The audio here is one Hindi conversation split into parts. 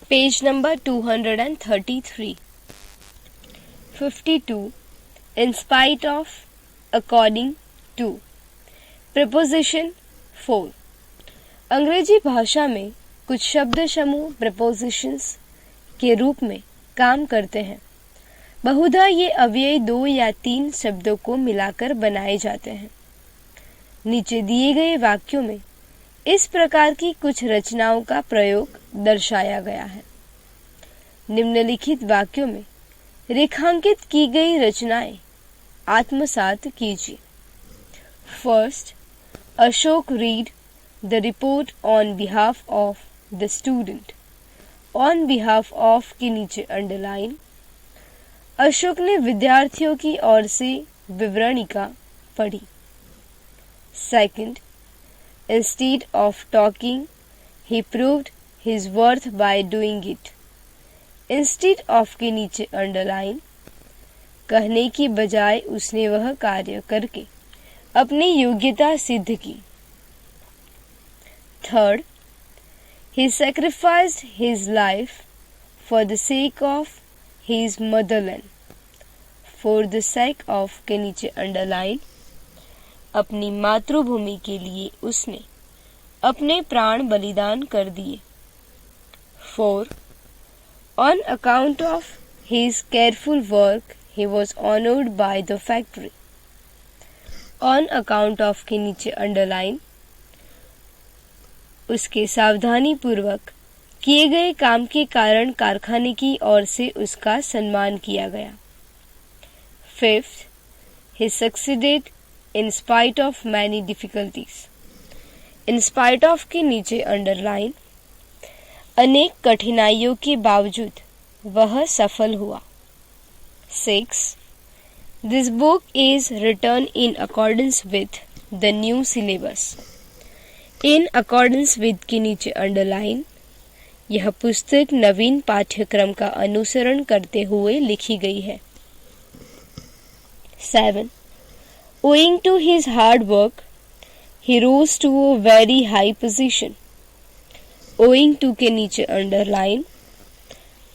Page number 233. 52. In spite of, according to. Preposition 4. अंग्रेजी भाषा में कुछ शब्द समूह prepositions के रूप में काम करते हैं। बहुधा ये अव्यय 2 या 3 शब्दों को मिलाकर बनाए जाते हैं। नीचे दिए गए वाक्यों में इस प्रकार की कुछ रचनाओं का प्रयोग दर्शाया गया है। निम्नलिखित वाक्यों में रेखांकित की गई रचनाएं आत्मसात कीजिए। First, Ashok read the report on behalf of the student. On behalf of के नीचे अंडरलाइन। अशोक ने विद्यार्थियों की ओर से विवरणिका पढ़ी। Second, instead of talking, he proved his worth by doing it. Instead of के नीचे अंडरलाइन। कहने की बजाय उसने वह कार्य करके अपनी योग्यता सिद्ध की। Third, he sacrificed his life for the sake of his motherland. For the sake of के नीचे अंडरलाइन। अपनी मातृभूमि के लिए उसने अपने प्राण बलिदान कर दिए। 4. On account of his careful work, he was honored by the factory. On account of के नीचे अंडरलाइन। उसके सावधानी पूर्वक किए गए काम के कारण कारखाने की ओर से उसका सम्मान किया गया। 5th, he succeeded in spite of many difficulties. In spite of के नीचे अंडरलाइन। अनेक कठिनाइयों के बावजूद वह सफल हुआ। 6. This book is written in accordance with the new syllabus. In accordance with के नीचे अंडरलाइन। यह पुस्तक नवीन पाठ्यक्रम का अनुसरण करते हुए लिखी गई है। 7. Owing to his hard work, he rose to a very high position. Owing to के नीचे अंडरलाइन।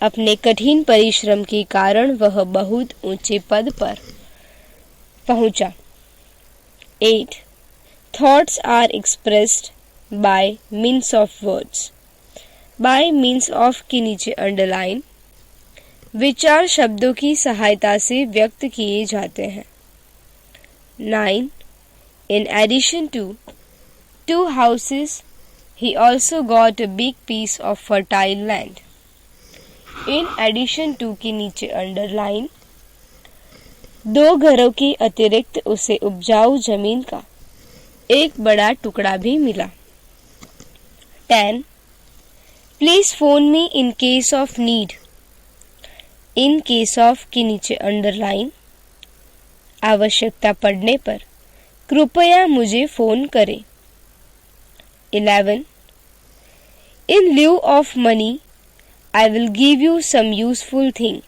अपने कठिन परिश्रम के कारण वह बहुत ऊंचे पद पर पहुंचा। 8. Thoughts are expressed by means of words. By means of के नीचे अंडरलाइन। विचार शब्दों की सहायता से व्यक्त किए जाते हैं। 9. In addition to 2 houses, he also got a big piece of fertile land. In addition to के नीचे अंडरलाइन। 2 घरों के अतिरिक्त उसे उपजाऊ जमीन का एक बड़ा टुकड़ा भी मिला। 10. Please phone me in case of need. In case of के नीचे अंडरलाइन। आवश्यकता पड़ने पर कृपया मुझे फोन करें। 11. In lieu of money, I will give you some useful thing.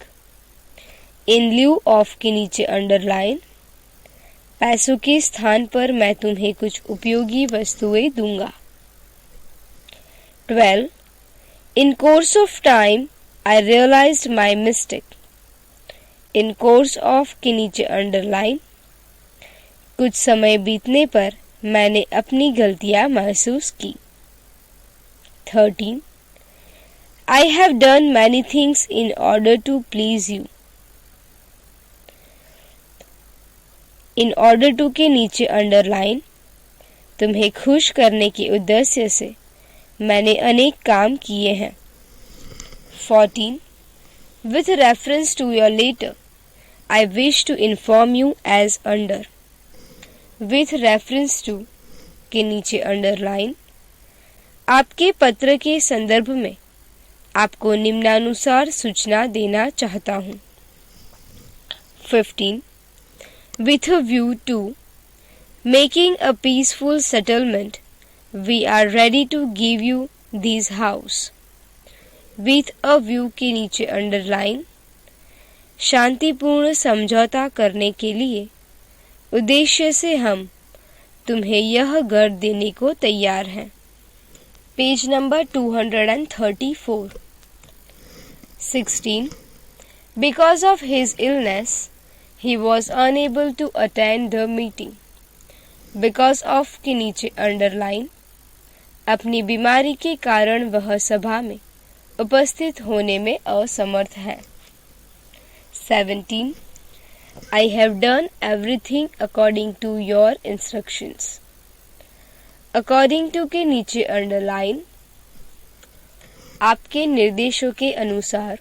In lieu of के नीचे अंडरलाइन। पैसों के स्थान पर मैं तुम्हें कुछ उपयोगी वस्तुएं दूंगा। 12. In course of time, I realized my mistake. In course of के नीचे अंडरलाइन। कुछ समय बीतने पर मैंने अपनी गलतियां महसूस की। 13. I have done many things in order to please you. In order to के नीचे अंडरलाइन। तुम्हें खुश करने के उद्देश्य से मैंने अनेक काम किए हैं। 14. With reference to your letter, I wish to inform you as under. With reference to के नीचे अंडरलाइन। आपके पत्र के संदर्भ में आपको निम्नानुसार सूचना देना चाहता हूँ। 15. With a view to making a peaceful settlement, we are ready to give you this house. With a view के नीचे अंडरलाइन। शांतिपूर्ण समझौता करने के लिए उद्देश्य से हम तुम्हें यह घर देने को तैयार हैं। Page number 234। 16. Because of his illness, he was unable to attend the meeting. Because of के नीचे अंडरलाइन, अपनी बीमारी के कारण वह सभा में उपस्थित होने में असमर्थ है। 17. I have done everything according to your instructions. According to के नीचे अंडरलाइन, आपके निर्देशों के अनुसार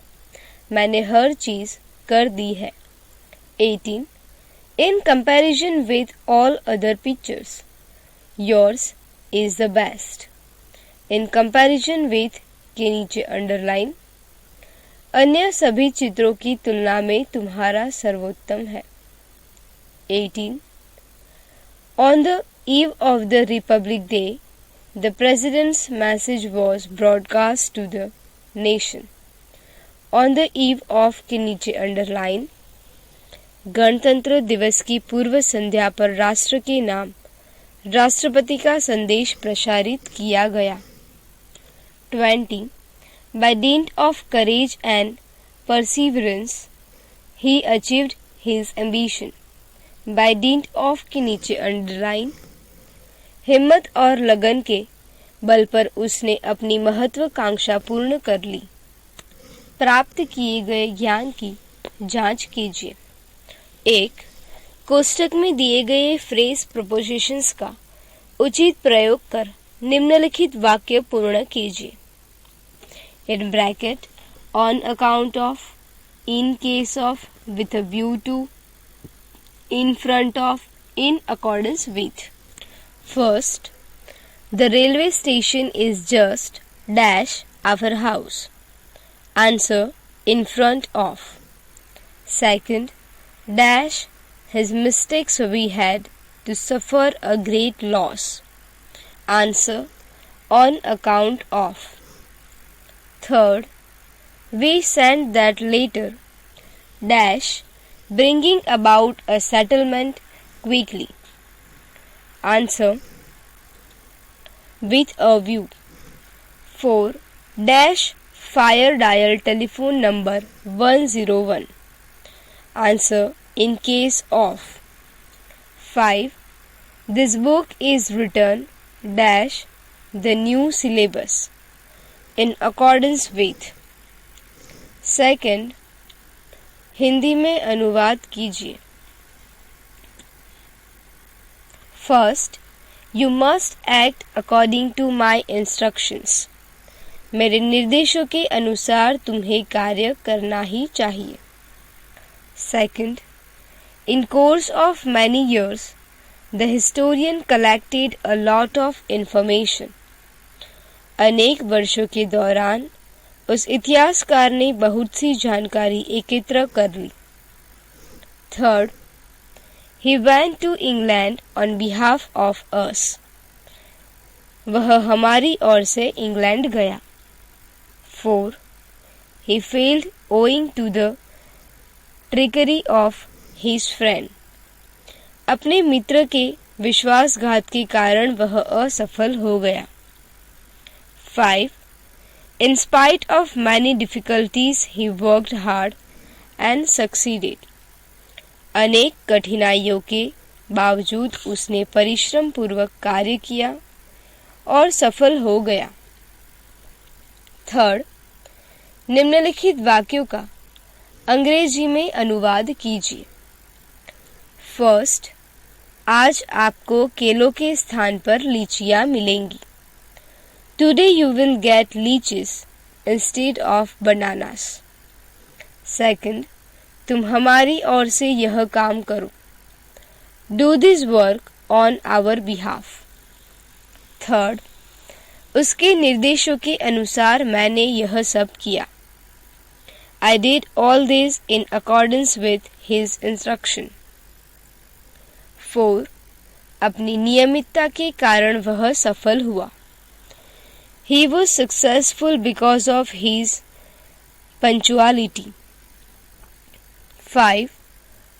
मैंने हर चीज कर दी है। 18. In comparison with all other pictures, yours is the best. In comparison with के नीचे अंडरलाइन, अन्य सभी चित्रों की तुलना में तुम्हारा सर्वोत्तम है। 18. On the eve of the Republic Day, the President's message was broadcast to the nation. On the eve of के नीचे अंडरलाइन, गणतंत्र दिवस की पूर्व संध्या पर राष्ट्र के नाम राष्ट्रपति का संदेश प्रसारित किया गया। 20. By dint of courage and perseverance, he achieved his ambition. By dint of के नीचे अंडरलाइन, हिम्मत और लगन के बल पर उसने अपनी महत्वाकांक्षा पूर्ण कर ली। प्राप्त किए गए ज्ञान की जांच कीजिए। 1. कोष्ठक में दिए गए फ्रेज प्रपोजिशंस का उचित प्रयोग कर निम्नलिखित वाक्य पूर्ण कीजिए। In bracket, on account of, in case of, with a view to, in front of, in accordance with. First, the railway station is just dash our house. Answer, in front of. Second, dash his mistakes we had to suffer a great loss. Answer, on account of. Third, we sent that letter dash bringing about a settlement quickly. Answer, with a view. 4. Dash fire dial telephone number 101. Answer, in case of. 5. This book is written dash the new syllabus in accordance with. Second, Hindi में अनुवाद कीजिए। First, you must act according to my instructions. मेरे निर्देशों के अनुसार तुम्हें कार्य करना ही चाहिए। Second, in course of many years, the historian collected a lot of information. अनेक वर्षों के दौरान उस इतिहासकार ने बहुत सी जानकारी एकत्र कर ली। Third, he went to England on behalf of us. वह हमारी ओर से इंग्लैंड गया। 4. He failed owing to the trickery of his friend. अपने मित्र के विश्वासघात के कारण वह असफल हो गया। 5. In spite of many difficulties, he worked hard and succeeded. अनेक कठिनाइयों के बावजूद उसने परिश्रम पूर्वक कार्य किया और सफल हो गया। Third, निम्नलिखित वाक्यों का अंग्रेजी में अनुवाद कीजिए। First, आज आपको केलों के स्थान पर लीचियां मिलेंगी। Today you will get lychees instead of bananas. Second, तुम हमारी ओर से यह काम करो। Do this work on our behalf. Third, उसके निर्देशों के अनुसार मैंने यह सब किया। I did all this in accordance with his instruction. 4. अपनी नियमितता के कारण वह सफल हुआ। He was successful because of his punctuality. 5.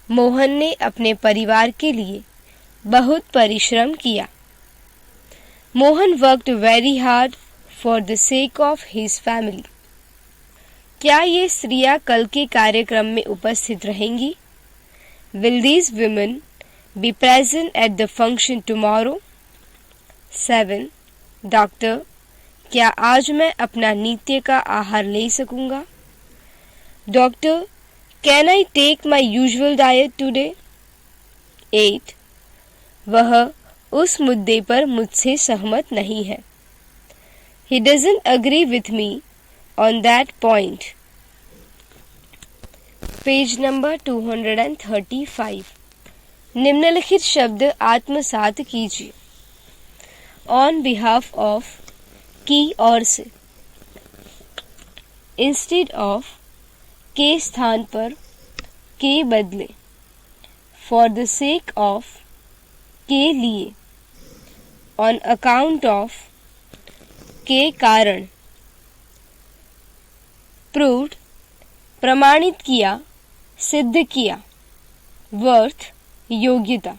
Mohan ने अपने परिवार के लिए बहुत परिश्रम किया। Mohan worked very hard for the sake of his family. क्या ये स्त्रियां कल के कार्यक्रम में उपस्थित रहेंगी? Will these women be present at the function tomorrow? 7. Doctor, क्या आज मैं अपना नित्य का आहार ले सकूंगा? Doctor, can I take my usual diet today? 8. वह उस मुद्दे पर मुझसे सहमत नहीं है. He doesn't agree with me on that point. Page number 235. निम्नलिखित शब्द आत्मसात कीजिए. ऑन बिहाफ ऑफ, की ओर से. इंस्टेड ऑफ, के स्थान पर, के बदले. फॉर द सेक ऑफ, के लिए. ऑन अकाउंट ऑफ, के कारण. प्रूव्ड, प्रमाणित किया, सिद्ध किया. वर्थ, योग्यता.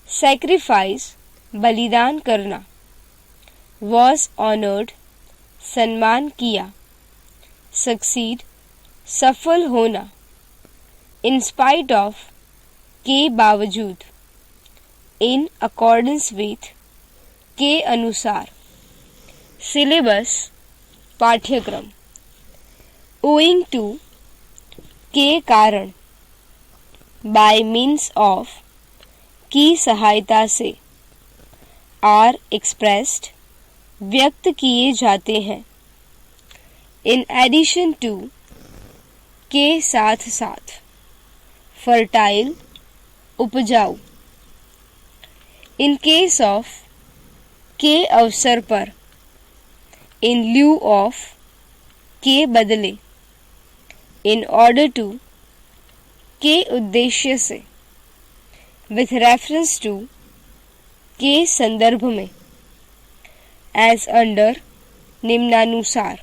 सैक्रिफाइस, बलिदान करना. वॉज ऑनर्ड, सम्मान किया. सक्सीड, सफल होना. इन स्पाइट ऑफ, के बावजूद. इन अकॉर्डेंस विथ, के अनुसार. सिलेबस, पाठ्यक्रम. ओइंग टू, के कारण. बाय मीन्स ऑफ, की सहायता से. आर एक्सप्रेस्ड, व्यक्त किए जाते हैं. इन एडिशन टू, के साथ साथ. फर्टाइल, उपजाऊ. इन केस ऑफ, के अवसर पर. इन ल्यू ऑफ, के बदले. इन ऑर्डर टू, के उद्देश्य से. विथ रेफरेंस टू, के संदर्भ में. एज अंडर, निम्नानुसार.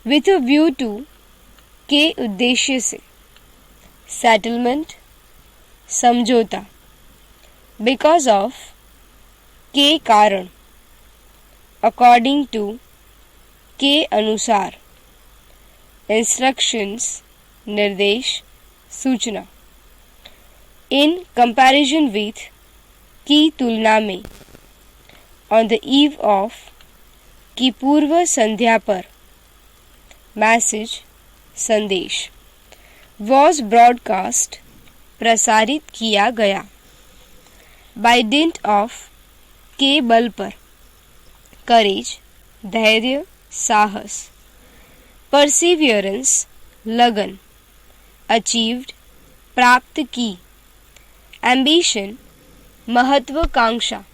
विथ अ व्यू टू, के उद्देश्य से. सेटलमेंट, समझौता. बिकॉज ऑफ, के कारण. अकॉर्डिंग टू, के अनुसार. इंस्ट्रक्शंस, निर्देश, सूचना. इन कंपैरिजन विथ, की तुलना में. ऑन द ईव ऑफ, की पूर्व संध्या पर. मैसेज, संदेश. वॉज ब्रॉडकास्ट, प्रसारित किया गया. बाय डिंट ऑफ, के बल पर. करेज, धैर्य, साहस. परसिवियरेंस, लगन. अचीव्ड, प्राप्त की. एम्बिशन, महत्वाकांक्षा.